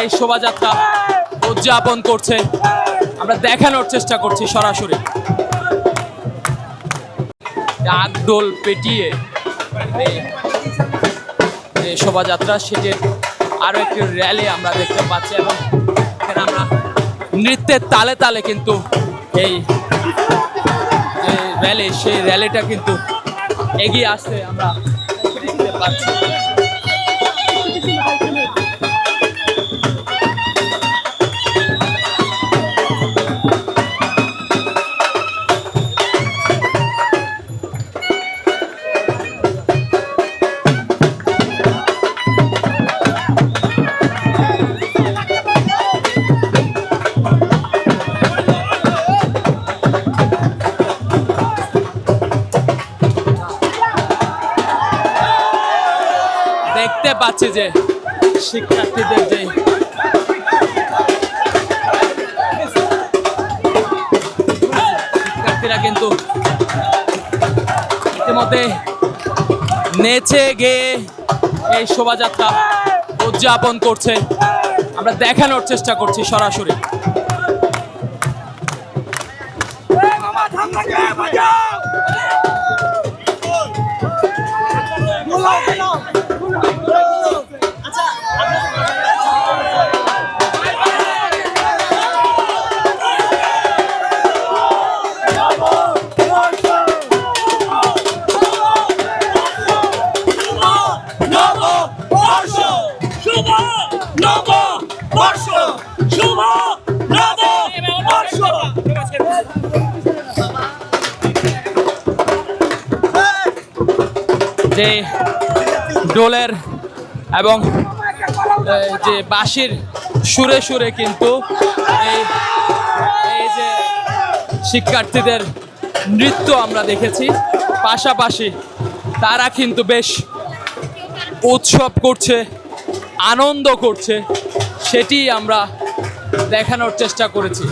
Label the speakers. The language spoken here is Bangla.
Speaker 1: এই শোভাযাত্রা উদযাপন করছে, আমরা দেখানোর চেষ্টা করছি সরাসরি। ডাকডোল পেটিয়ে এই শোভাযাত্রা, সেটির আরো একটি র্যালি আমরা দেখতে পাচ্ছি এবং এখানে আমরা নৃত্যের তালে তালে কিন্তু এই র্যালি, সেই র্যালিটা কিন্তু এগিয়ে আসতে আমরা দেখতে পাচ্ছি। দেখতে পাচ্ছি যে শিক্ষার্থীদের যে শিক্ষার্থীরা কিন্তু ইতিমধ্যে নেচে গেয়ে এই শোভাযাত্রা উদযাপন করছে, আমরা দেখানোর চেষ্টা করছি সরাসরি। যে ডোলের এবং যে বাঁশির সুরে সুরে কিন্তু এই যে শিক্ষার্থীদের নৃত্য আমরা দেখেছি, পাশাপাশি তারা কিন্তু বেশ উৎসব করছে, আনন্দ করছে, সেটি আমরা দেখানোর চেষ্টা করেছি।